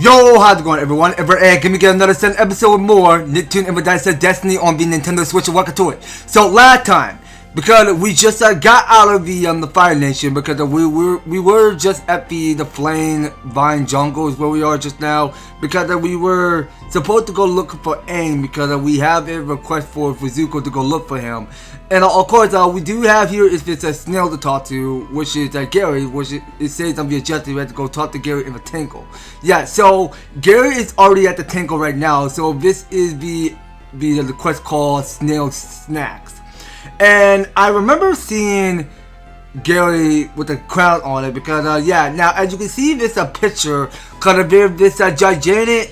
Yo, how's it going, everyone? Give me another episode with more Nicktoons EverTastic Destiny on the Nintendo Switch, and welcome to it. So last time, because we just got out of the Fire Nation, because we were just at the Flame Vine Jungle is where we are just now, because we were supposed to go look for Aang, because we have a request for Zuko to go look for him. And of course, we do have here is this Snail to talk to, which is Gary, which it says on the objective we have to go talk to Gary in the Tangle. Yeah, so Gary is already at the Tangle right now, so this is the quest called Snail Snacks. And I remember seeing Gary with a crown on it because, yeah, now as you can see, this a picture, because of this gigantic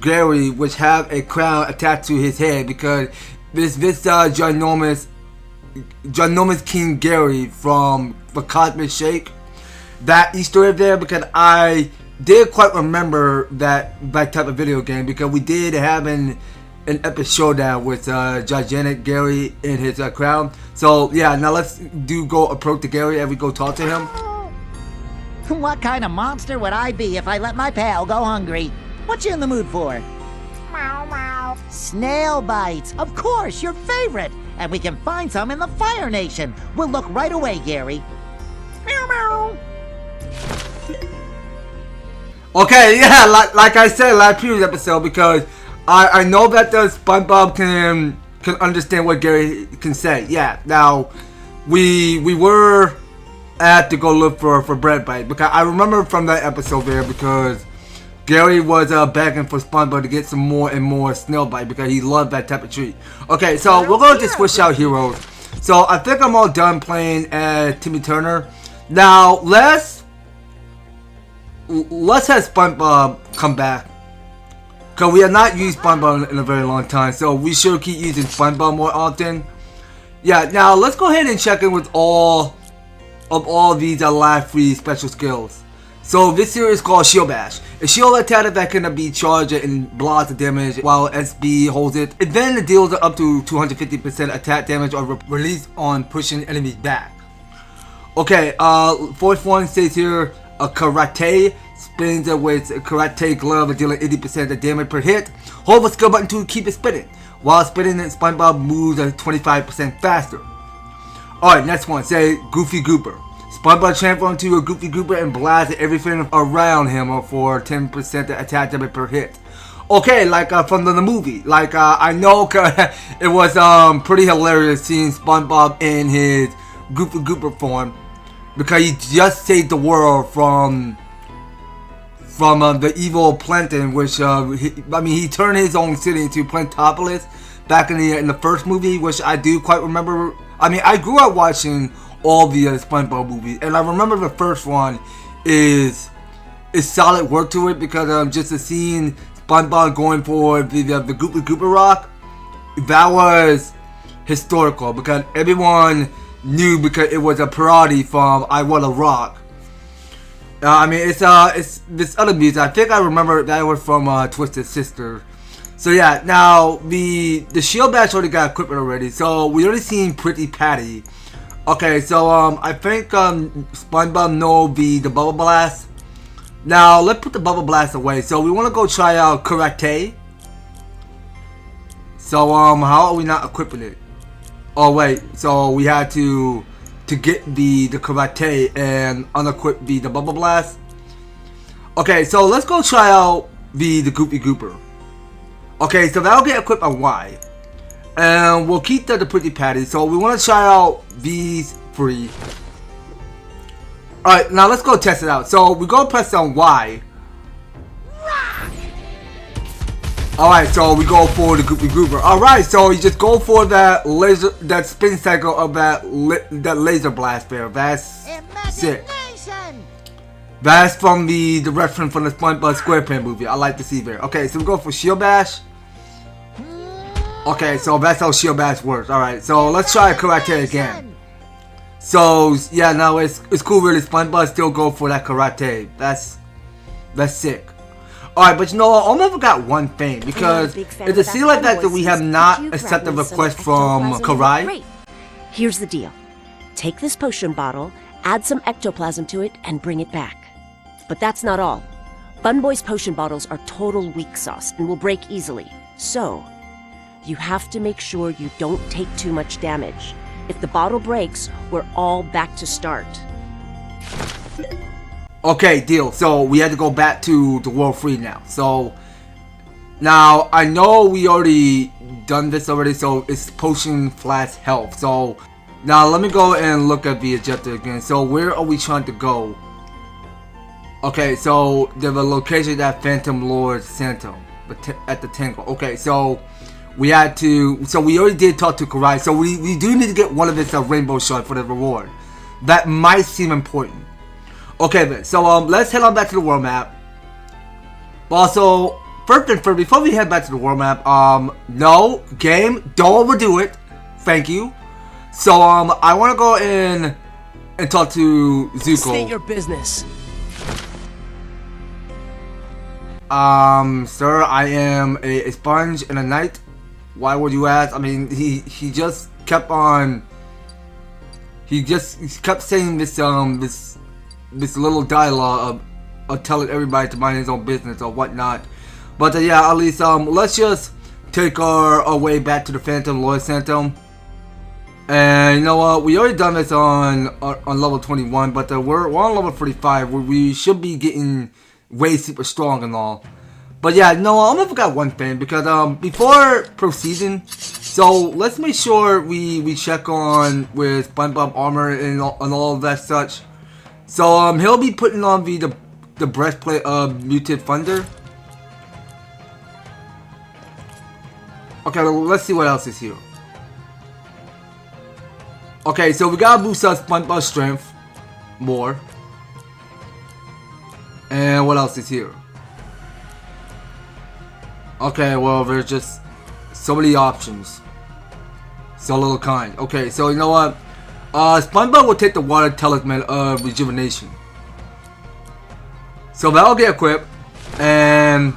Gary, which have a crown attached to his head, because this ginormous King Gary from the Cosmic Shake, that Easter egg there, because I did quite remember that type of video game, because we did have an epic showdown with gigantic Gary in his crown. So yeah, now let's go approach to Gary and we go talk to him. What kind of monster would I be if I let my pal go hungry? What you in the mood for? Meow meow. Snail Bites, of course, your favorite. And we can find some in the Fire Nation. We'll look right away, Gary. Meow meow. Okay, yeah, like I said last previous episode, because I know that the SpongeBob can understand what Gary can say. Yeah, now we were at to go look for bread bite, because I remember from that episode there, because Gary was begging for SpongeBob to get some more and more snail bite because he loved that type of treat. Okay, so we're going to just switch out heroes. So I think I'm all done playing as Timmy Turner. Now let's have SpongeBob come back, because we have not used SpongeBob in a very long time, so we should keep using SpongeBob more often. Yeah, now let's go ahead and check in with all these live free special skills. So this here is called Shield Bash. A shield attack that can be charged and blocks the damage while SB holds it. It then deals up to 250% attack damage or release on pushing enemies back. Okay, fourth one says here, a Karate. Spins it with a Karate glove, dealing 80% of the damage per hit. Hold the skill button to keep it spinning. While spinning, SpongeBob moves at 25% faster. Alright, next one, say Goofy Goober. SpongeBob transforms into a Goofy Goober and blasts everything around him for 10% attack damage per hit. Okay, like from the movie. Like I know it was pretty hilarious seeing SpongeBob in his Goofy Goober form, because he just saved the world from the evil Plankton, which he turned his own city into Plantopolis back in the first movie, which I do quite remember. I mean, I grew up watching all the SpongeBob movies, and I remember the first one is solid work to it, because just seeing SpongeBob going for the Goopy Gooper Rock, that was historical, because everyone knew, because it was a parody from I Want a Rock. I mean, it's this other music. I think I remember that was from Twisted Sister. So yeah, now the Shield Bash already got equipment already. So we already seen Pretty Patty. Okay, so I think SpongeBob know the Bubble Blast. Now let's put the Bubble Blast away. So we want to go try out Karate. So how are we not equipping it? Oh wait, so we had to get the Karate and unequip the Bubble Blast. Okay, so let's go try out the Goopy Gooper. Okay, so that'll get equipped on Y. And we'll keep the Pretty Patty. So we want to try out these three. Alright, now let's go test it out. So we go press on Y. Alright, so we go for the Goopy Goober. Alright, so you just go for that spin cycle of that laser blast there. That's sick. That's from the reference from the SpongeBob SquarePants movie. I like to see there. Okay, so we go for Shield Bash. Okay, so that's how Shield Bash works. Alright, so let's try Karate again. So yeah, now it's cool really. SpongeBob still go for that Karate. That's sick. Alright, but you know what, I only forgot one thing, because it's a scene like that we have not accepted a request from Karai. Great. Here's the deal. Take this potion bottle, add some ectoplasm to it, and bring it back. But that's not all. Bun Boy's potion bottles are total weak sauce and will break easily. So, you have to make sure you don't take too much damage. If the bottle breaks, we're all back to start. Okay, deal. So we had to go back to the World Free now. So now I know we already done this already, so it's potion flash health. So now let me go and look at the objective again. So where are we trying to go? Okay, so there's a location at Phantom Lord Santo at the Tangle. Okay, so we had to, so we already did talk to Karai, so we do need to get one of his rainbow shards for the reward. That might seem important. Okay then, so let's head on back to the world map. Also, first and first, before we head back to the world map, no, game, don't overdo it. Thank you. So I want to go in and talk to Zuko. State your business. Sir, I am a sponge and a knight. Why would you ask? I mean, he just kept on. He kept saying this this little dialogue of telling everybody to mind his own business or whatnot. But yeah, at least let's just take our way back to the Phantom Lord Santo. And you know what? We already done this on level 21, but we're on level 35. Where we should be getting way super strong and all. But yeah, no, I'm gonna forget one thing because before proceeding, so let's make sure we check on with SpongeBob armor and all of that such. So he'll be putting on the breastplate of muted thunder. Okay, let's see what else is here. Okay, so we gotta boost our SpongeBob strength more. And what else is here? Okay, well, there's just so many options. So little kind. Okay, so you know what? SpongeBob will take the water talisman of rejuvenation. So that'll get equipped, and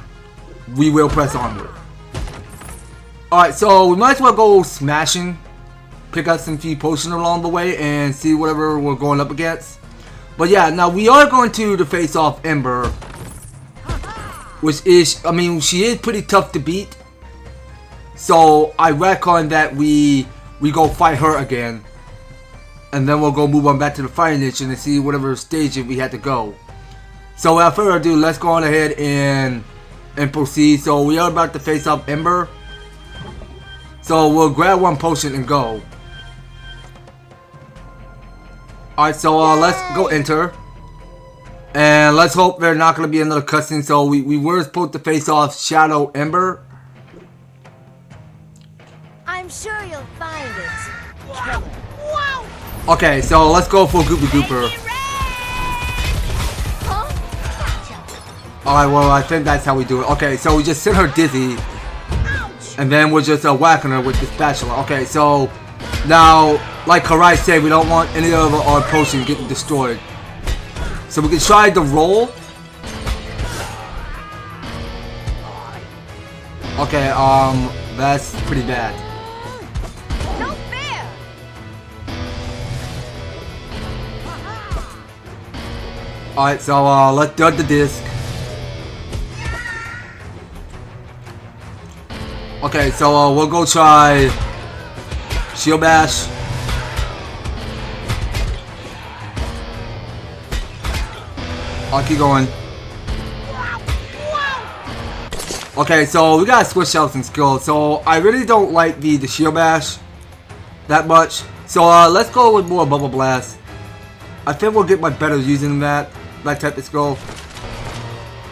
we will press onward. Alright, so we might as well go smashing. Pick up some few potions along the way and see whatever we're going up against. But yeah, now we are going to face off Ember. Which is, I mean, she is pretty tough to beat. So I reckon that we go fight her again. And then we'll go move on back to the Fire Nation and see whatever stage we had to go. So without further ado, let's go on ahead and proceed. So we are about to face off Ember. So we'll grab one potion and go. Alright, so let's go enter. And let's hope there's not going to be another cutscene. So we were supposed to face off Shadow Ember. I'm sure you'll find it. Killer. Okay, so let's go for Goopy Gooper. Alright, well, I think that's how we do it. Okay, so we just send her dizzy. And then we're just whacking her with the spatula. Okay, so now, like Karai said, we don't want any of our potions getting destroyed. So we can try the roll. Okay, that's pretty bad. No fair. Alright, so let's dud the disc. Okay, so we'll go try Shield Bash. I'll keep going. Okay, so we gotta switch out some skills. So I really don't like the Shield Bash that much. So let's go with more Bubble Blast. I think we'll get much better using that type of skill.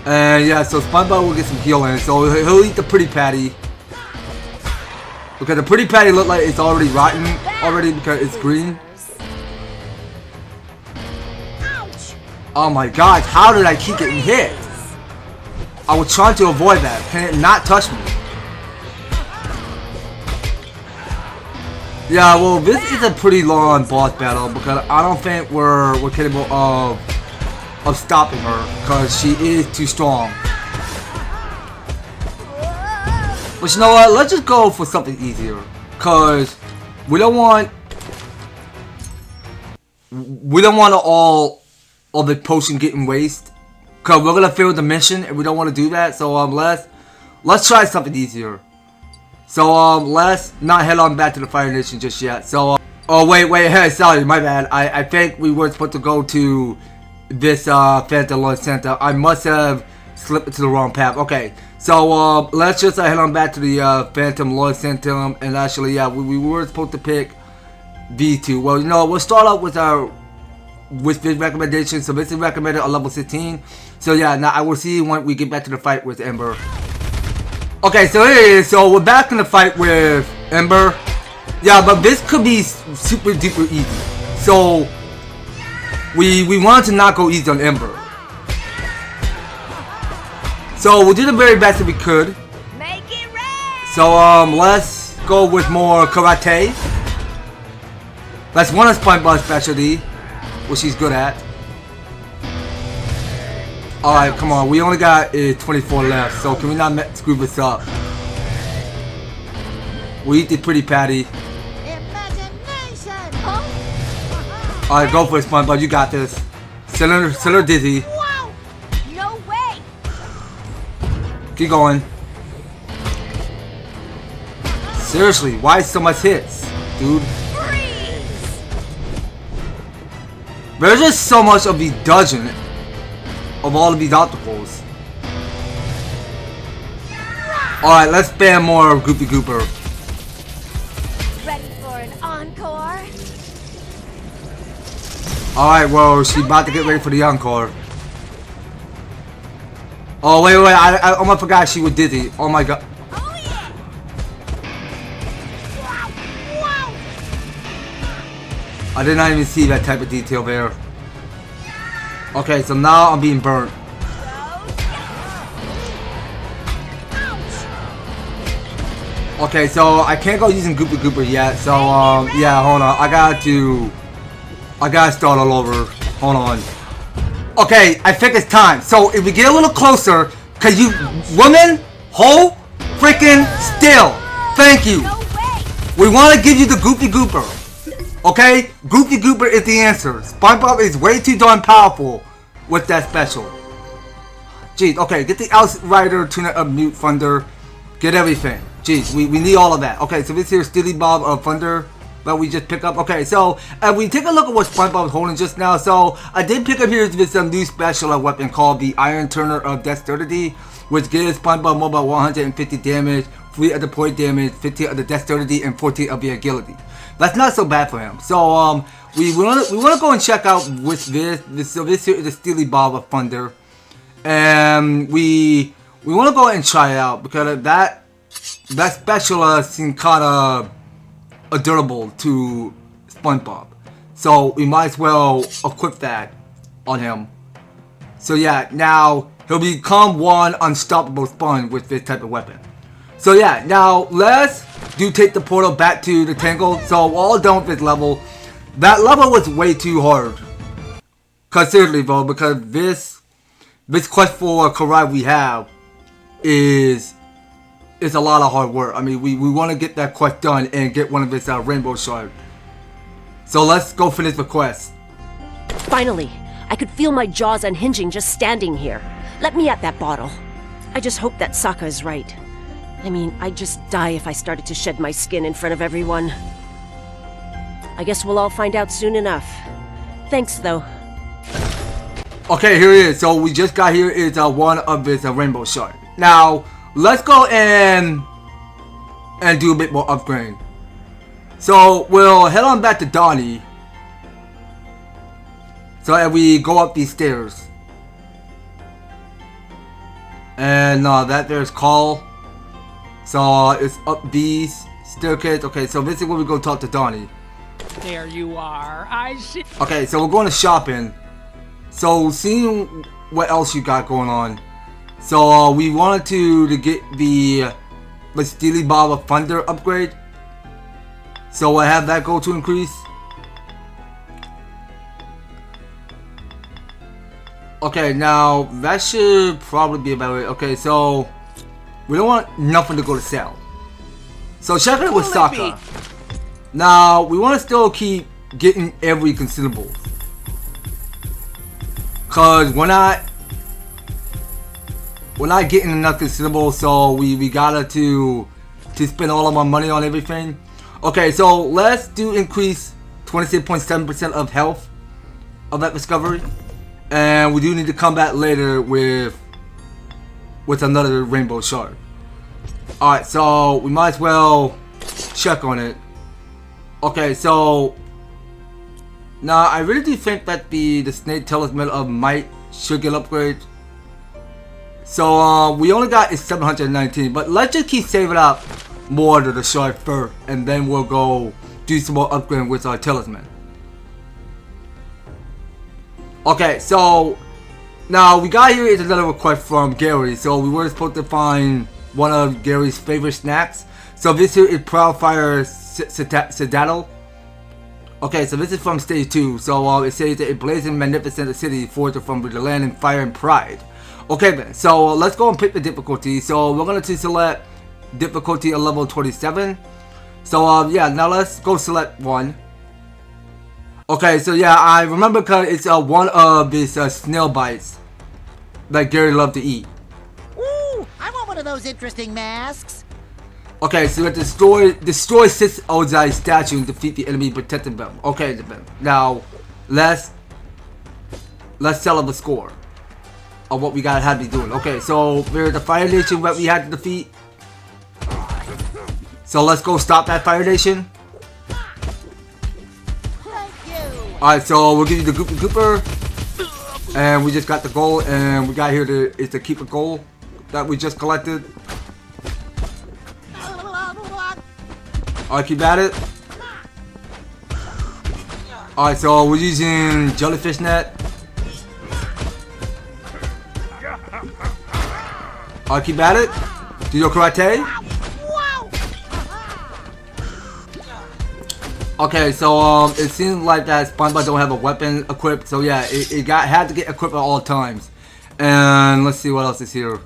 And yeah, so SpongeBob will get some healing. So he'll eat the Pretty Patty. Because the Pretty Patty look like it's already rotten already because it's green. Oh my god, how did I keep getting hit? I was trying to avoid that. Can it not touch me? Yeah, well, this is a pretty long boss battle because I don't think we're capable of stopping her because she is too strong. But you know what? Let's just go for something easier because we don't want all of the potion getting waste. Cause we're gonna fail the mission and we don't want to do that. So let's try something easier. So let's not head on back to the Fire Nation just yet. So oh wait, hey, sorry, my bad. I think we were supposed to go to this Phantom Lord Center. I must have slipped into the wrong path. Okay, so let's just head on back to the Phantom Lord Center. And actually, yeah, we were supposed to pick V2. Well, you know, we'll start out with this recommendation. So this is recommended on level 16. So yeah, now I will see you when we get back to the fight with Ember. Okay, so here it is. So we're back in the fight with Ember. Yeah, but this could be super duper easy. So we wanted to not go easy on Ember. So we'll do the very best that we could. Make it rain. So let's go with more karate. That's one of SpongeBob's specialty, which he's good at. Alright, come on. We only got 24 left, so can we not screw this up? We eat the pretty patty. Imagination, huh? Alright, go for it, SpongeBob. You got this. Send her dizzy. Wow. No way. Keep going. Seriously, why so much hits, dude? Freeze. There's just so much of the dodging of all of these obstacles. Alright, let's spam more Goopy Gooper. Ready for an encore? Alright, well, she's about to get ready for the encore. Oh, wait, I almost forgot she was dizzy. Oh my god. Oh yeah. Wow. I did not even see that type of detail there. Okay, so now I'm being burnt. Okay, so I can't go using Goopy Gooper yet. So yeah, hold on. I gotta start all over. Hold on. Okay, I think it's time. So if we get a little closer, cause you woman, hold freaking still. Thank you. No way. We want to give you the Goopy Gooper. Okay? Goopy Gooper is the answer. SpongeBob is way too darn powerful with that special. Jeez, okay, get the Outrider, Tuna Up, Mute, Thunder. Get everything. Jeez, we need all of that. Okay, so this here Steely Bob of Thunder that we just pick up. Okay, so we take a look at what SpongeBob was holding just now. So I did pick up here this new special weapon called the Iron Turner of Dexterity, which gives SpongeBob more about 150 damage, 3 of the point damage, 15 of the Dexterity, and 14 of the Agility. That's not so bad for him. So we want to go and check out with this. So this here is the Steely Bob of Thunder, and we want to go and try it out because that special seems kind of durable to SpongeBob. So we might as well equip that on him. So yeah, now he'll become one unstoppable Sponge with this type of weapon. So yeah, now let's take the portal back to the Tangle. So we're all done with this level. That level was way too hard. Considerably though, because this quest for Karai we have is a lot of hard work. I mean, we want to get that quest done and get one of its rainbow shards. So let's go finish the quest. Finally, I could feel my jaws unhinging just standing here. Let me at that bottle. I just hope that Sokka is right. I mean, I'd just die if I started to shed my skin in front of everyone. I guess we'll all find out soon enough. Thanks, though. Okay, here it is. So we just got here is one of its rainbow shard. Now, let's go and do a bit more upgrade. So we'll head on back to Donnie. So and we go up these stairs. And that there's Call. So it's up these staircase. Okay, so this is where we go talk to Donnie. There you are. I see. Okay, so we're going to shopping. So seeing what else you got going on. So we wanted to get the Steely Bob of Thunder upgrade. So I have that go to increase. Okay, now that should probably be about it. Okay, so we don't want nothing to go to sale. So checking it with Sokka. Now we want to still keep getting every consumable. Cause we're not we're not getting enough consumables, so we gotta to spend all of our money on everything. Okay, so let's do increase 26.7% of health of that discovery, and we do need to come back later with another rainbow shard. All right, so we might as well check on it. Okay, so now I really do think that the snake talisman of might should get upgraded. So we only got is 719, but let's just keep saving up more to the shard first, and then we'll go do some more upgrading with our talisman. Okay, so now we got here is another request from Gary. So we were supposed to find one of Gary's favorite snacks. So this here is ProudFire Citadel. Okay, so this is from stage 2. So it says that a blazing magnificent city forged from the land in fire and pride. Okay then, so let's go and pick the difficulty. So we're going to select difficulty at level 27. So yeah, now let's go select 1. Okay, so yeah, I remember because it's one of these Snail Bites that Gary loved to eat. Ooh, I want one of those interesting masks. Okay, so we have to destroy 6 Ozai Statues and defeat the enemy protecting them. Okay, now let's tell them the score of what we gotta have to be doing. Okay, so there's the Fire Nation that we had to defeat. So let's go stop that Fire Nation. Alright, so we'll give you the Goopy Gooper. And we just got the gold, and we got here is the keeper gold that we just collected. Alright, keep at it. Alright, so we're using jellyfish net. Alright, keep at it. Do your karate. Okay, so it seems like that SpongeBob don't have a weapon equipped, so yeah, it had to get equipped at all times. And let's see what else is here.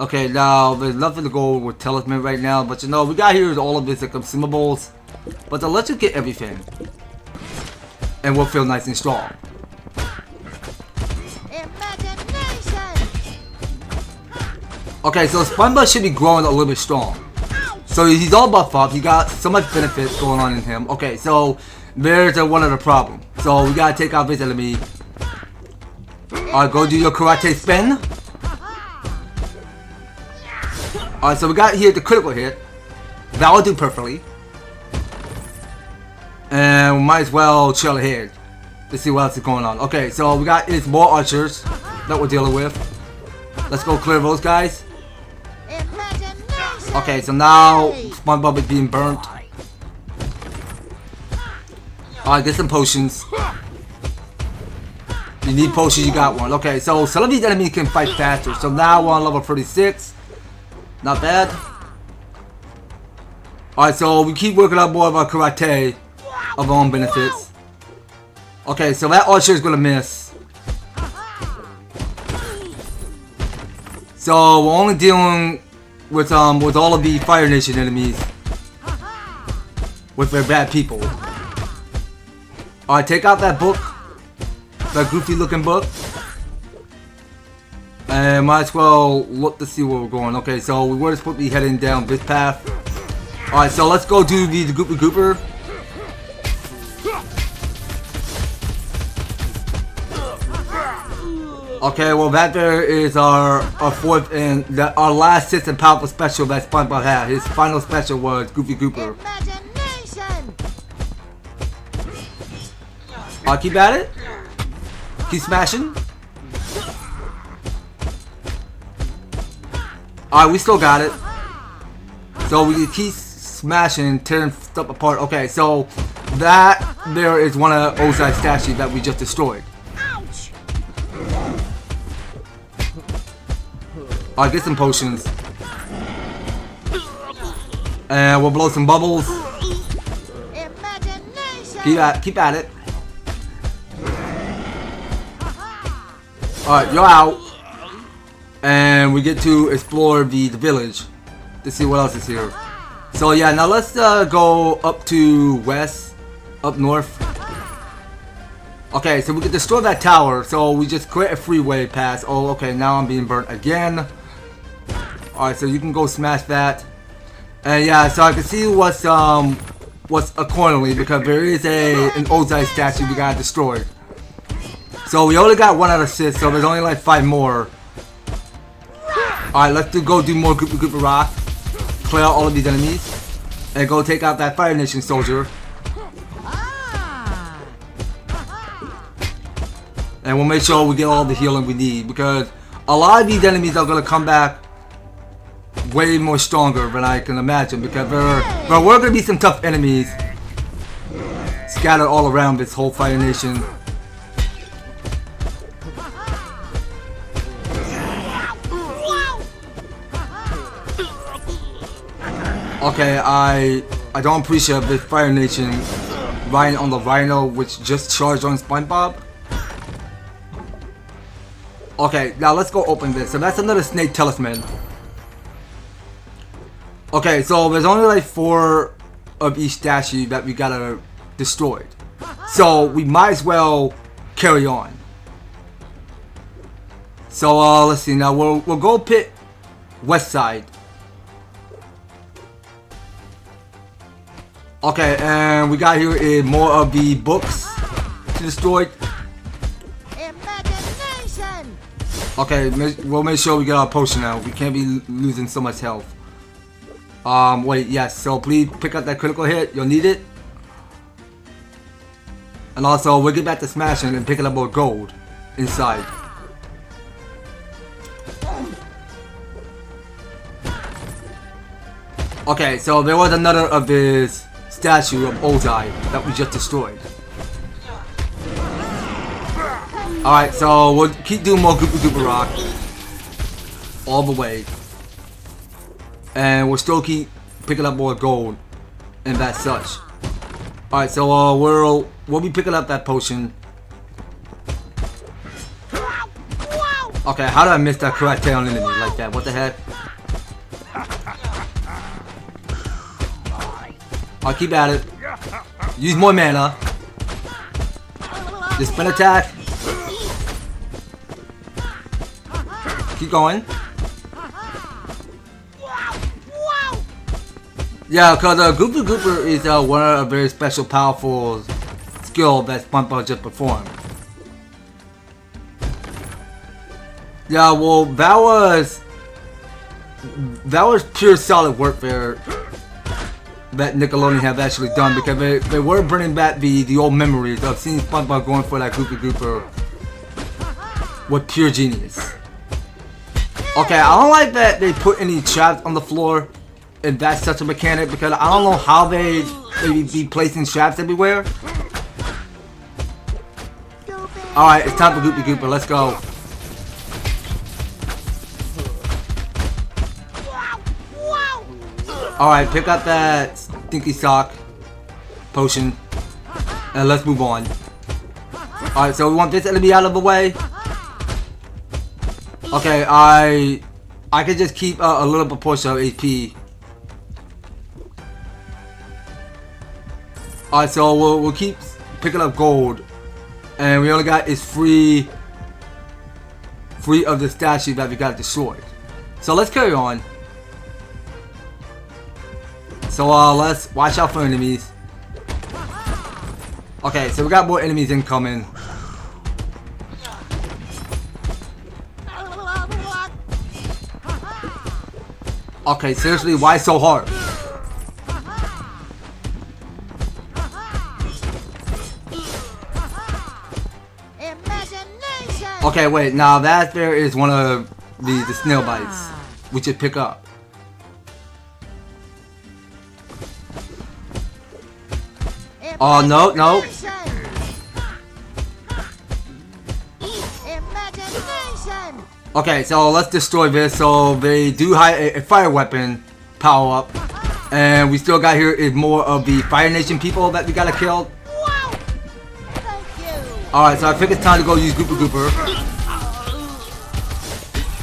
Okay, now there's nothing to go with talisman right now, but you know, we got here is all of this consumables. But then let's just get everything, and we'll feel nice and strong. Okay, so SpongeBob should be growing a little bit strong. So he's all buffed up, he got so much benefits going on in him. Okay, so there's one of the problems. So we gotta take out this enemy. Alright, go do your karate spin. Alright, so we got here the critical hit. That will do perfectly. And we might as well chill ahead to see what else is going on. Okay, so we got is more archers that we're dealing with. Let's go clear those guys. Okay, so now SpongeBob is being burnt. Alright, get some potions. You need potions, you got one. Okay, so some of these enemies can fight faster. So now we're on level 36. Not bad. Alright, so we keep working up more of our karate of our own benefits. Okay, so that archer is gonna miss. So we're only dealing with all of the Fire Nation enemies with their bad people. Alright, take out that book, that goofy looking book, and might as well look to see where we're going. Okay, so we were supposed to be heading down this path. Alright, so let's go do the Goopy Gooper. Okay, well that there is our fourth and our last 6 and powerful special that SpongeBob had. His final special was Goofy Gooper. I'll keep at it. Keep smashing. Alright, we still got it. So we keep smashing, tearing stuff apart. Okay, so that there is one of Ozai Statues that we just destroyed. Alright, get some potions. And we'll blow some bubbles. Keep at it. Alright, you're out. And we get to explore the village to see what else is here. So yeah, now let's go up to west, up north. Okay, so we can destroy that tower. So we just create a freeway pass. Oh, okay, now I'm being burnt again. Alright, so you can go smash that. And yeah, so I can see what's accordingly, because there is an Ozai statue we gotta destroy. So we only got 1 out of 6, so there's only like 5 more. Alright, let's go do more Goopa Rock. Clear out all of these enemies. And go take out that Fire Nation soldier. And we'll make sure we get all the healing we need, because a lot of these enemies are going to come back way more stronger than I can imagine, because there were going to be some tough enemies scattered all around this whole Fire Nation. Okay, I don't appreciate this Fire Nation riding on the Rhino, which just charged on SpongeBob. Okay, now let's go open this. So that's another snake talisman. Okay, so there's only like 4 of each statue that we gotta destroy. So we might as well carry on. So let's see. Now we'll go pit west side. Okay, and we got here more of the books to destroy. Imagination! Okay, we'll make sure we get our potion now. We can't be losing so much health. Wait, yes. So please pick up that critical hit. You'll need it. And also, we'll get back to smashing and picking up more gold inside. Okay, so there was another of his statue of Ozai that we just destroyed. Alright, so we'll keep doing more Goopa Rock all the way. And we'll still keep picking up more gold and that such. Alright, so we'll be picking up that potion. Okay, how did I miss that karate on enemy like that? What the heck? I'll keep at it. Use more mana. Just spin attack. Keep going. Yeah, because Goopa Gooper is one of a very special, powerful skill that SpongeBob just performed. Yeah, well, that was pure solid work there that Nickelodeon have actually done, because they were bringing back the old memories of seeing SpongeBob going for that Goopa Gooper with pure genius. Okay, I don't like that they put any traps on the floor, if that's such a mechanic, because I don't know how they be placing traps everywhere. Alright, it's time for Goopa Gooper, let's go. Alright, pick up that stinky sock potion and let's move on. Alright, so we want this enemy out of the way. Okay, I can just keep a little proportion of HP. Alright, so we'll keep picking up gold, and we only got is free of the statue that we got destroyed. So let's carry on. So let's watch out for enemies. Okay, so we got more enemies incoming. Okay, seriously, why so hard? Okay, wait, now that there is one of the Snail Bites we should pick up. Oh, no, no. Okay, so let's destroy this. So they do hide a fire weapon power up, and we still got here is more of the Fire Nation people that we gotta kill. Alright, so I think it's time to go use Goopa Gooper.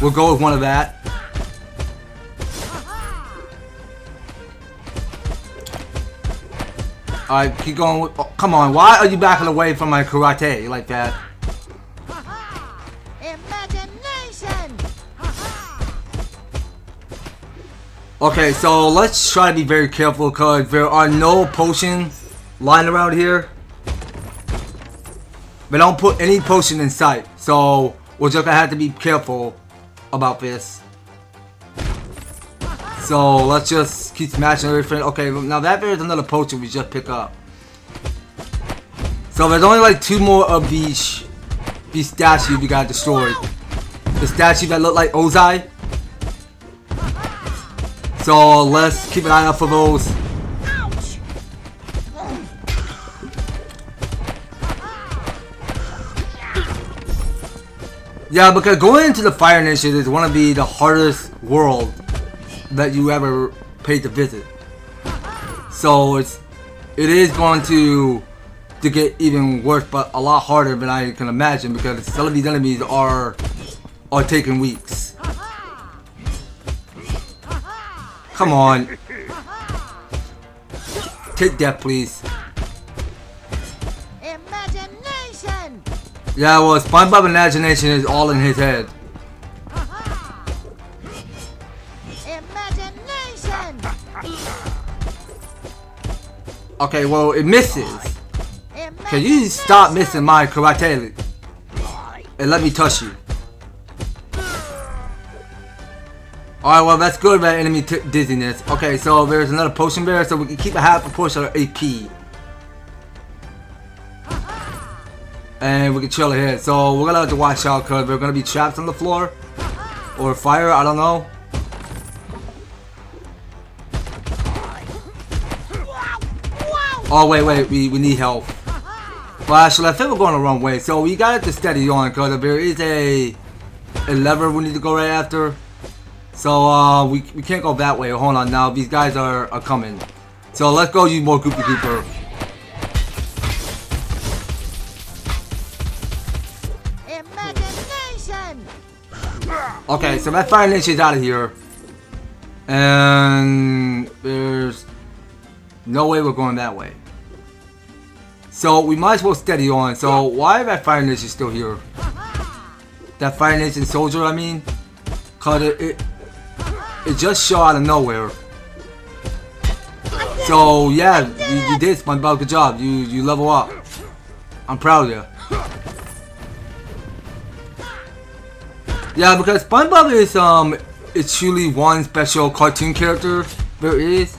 We'll go with one of that. Alright, keep going. With, oh, come on, why are you backing away from my karate like that? Imagination! Okay, so let's try to be very careful because there are no potions lying around here. They don't put any potion in sight, so we're just gonna have to be careful about this. So let's just keep smashing everything. Okay, now that there's another potion we just pick up. So there's only like 2 more of these statues we got destroyed. The statue that look like Ozai. So let's keep an eye out for those. Yeah, because going into the Fire Nation is one of the hardest world that you ever paid to visit. So it is going to get even worse, but a lot harder than I can imagine because some of these enemies are taking weeks. Come on. Take that, please. Imagination! Yeah, well, SpongeBob imagination is all in his head. Imagination! Okay, well, it misses. Can you stop missing my karate and let me touch you? Alright, well, that's good about enemy dizziness. Okay, so there's another potion there, so we can keep a half proportion of AP. And we can chill ahead. So we're gonna have to watch out because we're gonna be trapped on the floor. Or fire, I don't know. Oh, wait, we need help. Well, actually, I think we're going the wrong way. So we got to steady on because there is a lever we need to go right after. So we can't go that way. Hold on now. These guys are coming. So let's go use more Goopy Gooper. Imagination! Okay, so that Fire Nation's out of here. And there's no way we're going that way. So we might as well steady on. So why is that Fire Nation still here? That Fire Nation soldier, I mean. Cause it just showed out of nowhere. So yeah, you did, SpongeBob. Good job. You level up. I'm proud of you. Yeah, because SpongeBob is truly one special cartoon character there is.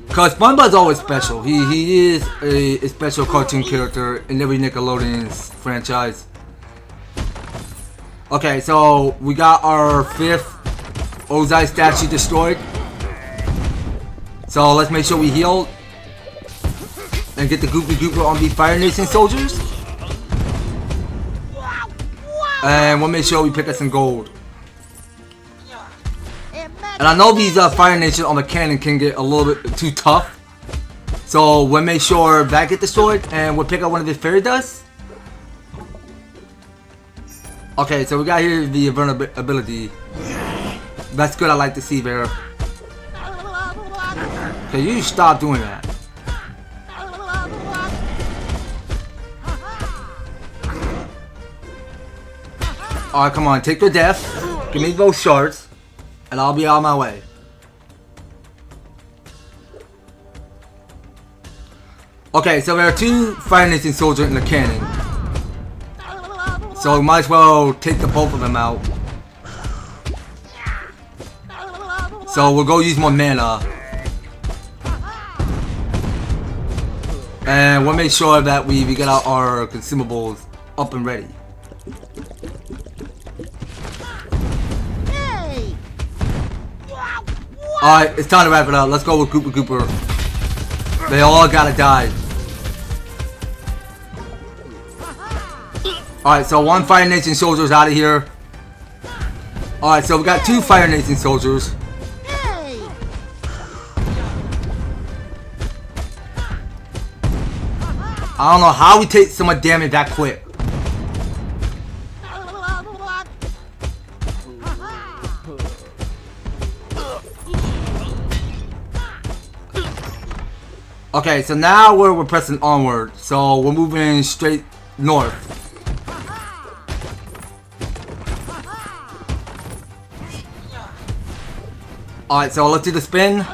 Cause SpongeBob's always special. He is a special cartoon character in every Nickelodeon's franchise. Okay, so we got our 5th Ozai statue destroyed. So let's make sure we heal and get the Goopy Gooper on these Fire Nation soldiers. And we'll make sure we pick up some gold. And I know these Fire Nation on the cannon can get a little bit too tough. So we'll make sure that gets destroyed and we'll pick up one of the fairy dust. Okay, so we got here the vulnerability. That's good, I like to see there. Okay, you stop doing that. Alright, come on, take your death. Give me those shards. And I'll be on my way. Okay, so there are 2 Fire Nation soldiers in the cannon. So we might as well take the both of them out. So we'll go use more mana. And we'll make sure that we get out our consumables up and ready. Alright, it's time to wrap it up. Let's go with Goopy Gooper. They all gotta die. Alright, so 1 Fire Nation soldier's out of here. Alright, so we got 2 Fire Nation soldiers. I don't know how we take so much damage that quick. Okay, so now we're pressing onward. So we're moving straight north. Alright, so let's do the spin.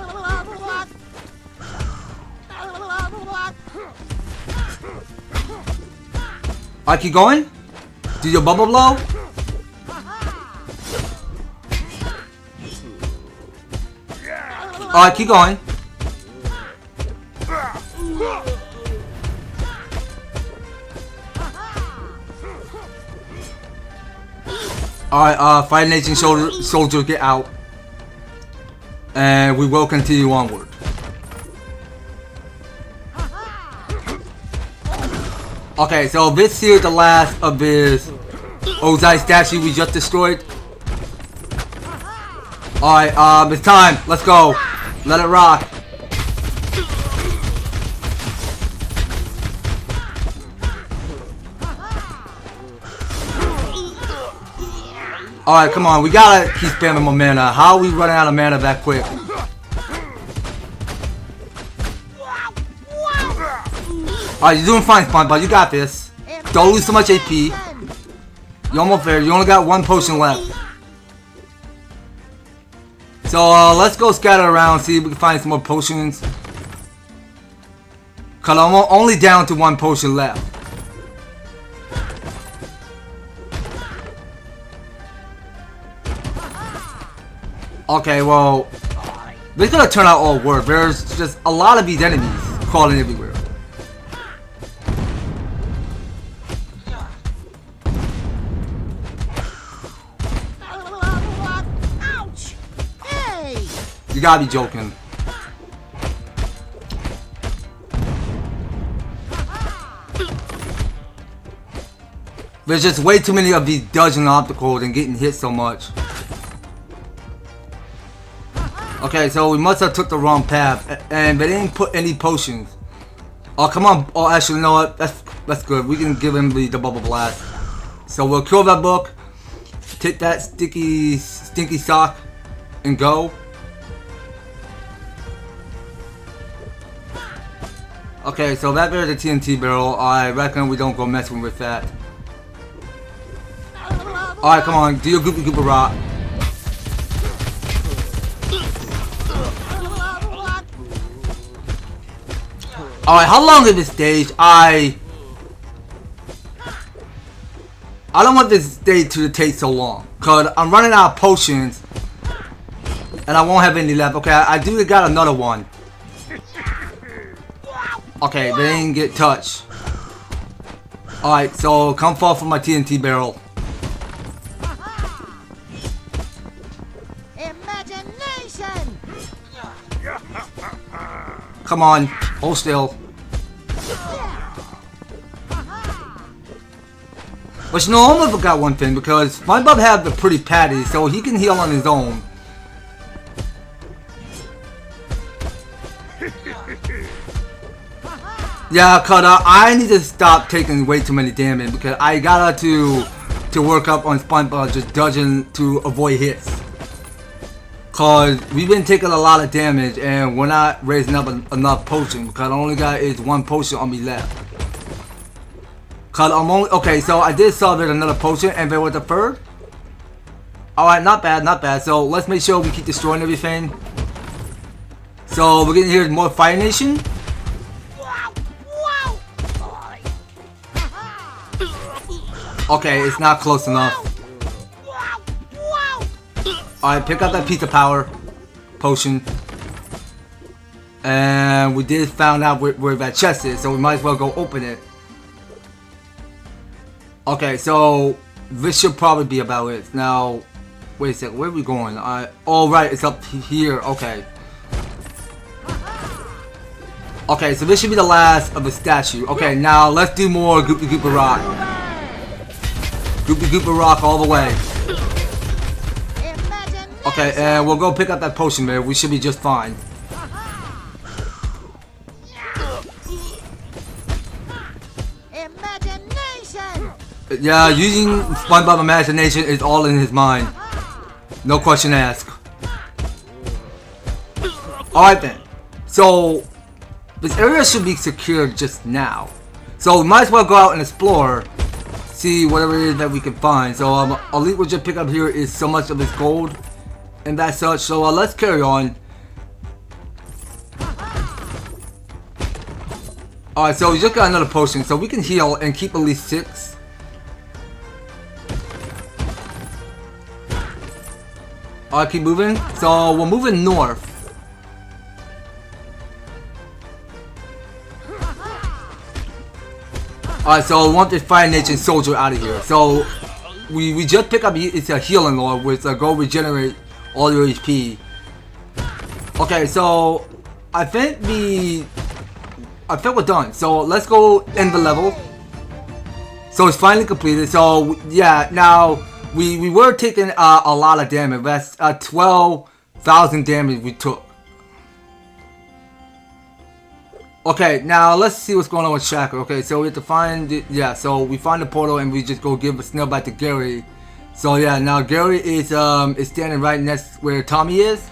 Alright, keep going. Do your bubble blow. Alright, keep going. Alright, Fire Nation soldier, get out. And we will continue onward. Okay, so this here is the last of this Ozai statue we just destroyed. Alright, it's time. Let's go. Let it rock. Alright, come on. We gotta keep spamming more mana. How are we running out of mana that quick? Alright, you're doing fine, SpongeBob. You got this. Don't lose so much AP. You're almost there. You only got one potion left. So, let's go scatter around, see if we can find some more potions. Cause I'm only down to one potion left. Okay, well, this is gonna turn out all work. There's just a lot of these enemies crawling everywhere. Ouch! Hey! You gotta be joking. There's just way too many of these dodging obstacles and getting hit so much. Okay, so we must have took the wrong path, and they didn't put any potions. Oh, come on. Oh, actually, you know what? That's good. We can give him the bubble blast. So we'll kill that book, take that stinky sock, and go. Okay, so that there's a TNT barrel. I reckon we don't go messing with that. Alright, come on. Do your goopy gooper rock. Alright, how long is this stage? I don't want this stage to take so long. Cause I'm running out of potions. And I won't have any left. Okay, I do got another one. Okay, they didn't get touched. Alright, so come fall from my TNT barrel. Imagination! Come on, hold still. But you know, I almost forgot one thing, because SpongeBob has the pretty patty, so he can heal on his own. Yeah, cause I need to stop taking way too many damage, because I gotta to work up on SpongeBob just dodging to avoid hits. Cause we've been taking a lot of damage and we're not raising up enough potion, because I only got is one potion on me left. Cause I'm only okay, so I did saw there's another potion and there was a third. Alright, not bad, not bad. So let's make sure we keep destroying everything. So we're getting here more Fire Nation. Okay, it's not close enough. Alright, pick up that piece of power potion. And we did find out where that chest is, so we might as well go open it. Okay, so this should probably be about it. Now, wait a second, where are we going? Oh right, it's up here, okay. Okay, so this should be the last of the statue. Okay, now let's do more Goopy Goopa Rock. Goopy Goopa Rock all the way. Okay, and we'll go pick up that potion there. We should be just fine. Imagination! Yeah, using SpongeBob imagination is all in his mind. No question asked. Alright then. So, This area should be secured just now. So we might as well go out and explore. See whatever it is that we can find. So Elite will just pick up here is so much of this gold. And that such. So let's carry on. Alright, so we just got another potion. So we can heal and keep at least 6. Alright, keep moving. So we're moving north. Alright, so we want this Fire Nation soldier out of here. So we just pick up, it's a healing orb with go regenerate all your HP. Okay, so I think we're done. So let's go end the level. So it's finally completed. So yeah, now we were taking a lot of damage. That's 12,000 damage we took. Okay, now let's see what's going on with Shacker. Okay, so we have to find it. Yeah, so we find the portal and we just go give a Snail Bite to Gary. So yeah, now Gary is standing right next where Tommy is.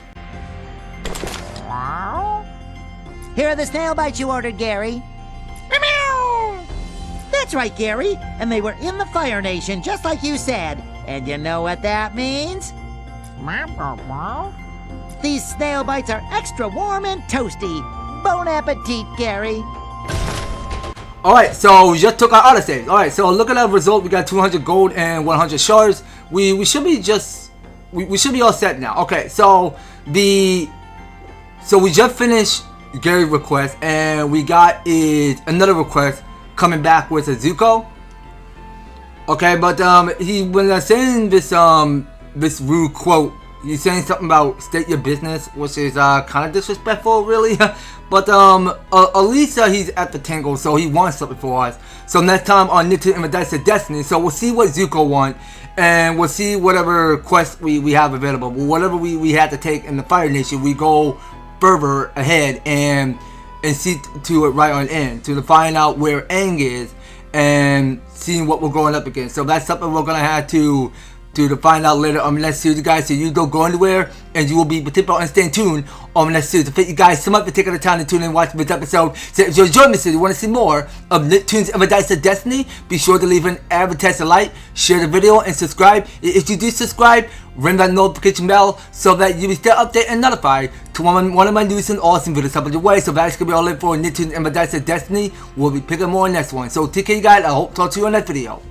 Here are the snail bites you ordered, Gary. That's right, Gary. And they were in the Fire Nation, just like you said. And you know what that means? These snail bites are extra warm and toasty. Bon appetit, Gary. Alright, so we just took our auto save. Alright, so look at that result. We got 200 gold and 100 shards. We should be we should be all set now. Okay, so we just finished Gary's request and we got another request coming back with a Zuko. Okay, but when saying this rude quote, he's saying something about state your business, which is kind of disrespectful, really. But at least he's at the tangle, so he wants something for us. So next time on Nicktoons and EverTastic Destiny, so we'll see what Zuko wants, and we'll see whatever quest we have available. Whatever we had to take in the Fire Nation, we go further ahead and see to it right on in, to find out where Aang is and seeing what we're going up against. So that's something we're gonna have to find out later on the next series, guys. So you don't go anywhere, and you will be participating and staying tuned on the next series. So thank you guys so much for taking the time to tune in and watch this episode. So if you enjoyed this, you want to see more of Nicktoons and EverTastic Destiny, be sure to leave an EverTastic like, share the video, and subscribe. If you do subscribe, ring that notification bell so that you'll be still updated and notified to one of my newest and awesome videos up on the way. So that's gonna be all in for Nicktoons and EverTastic Destiny. We'll be picking more next one. So take care, you guys. I hope to talk to you on that video.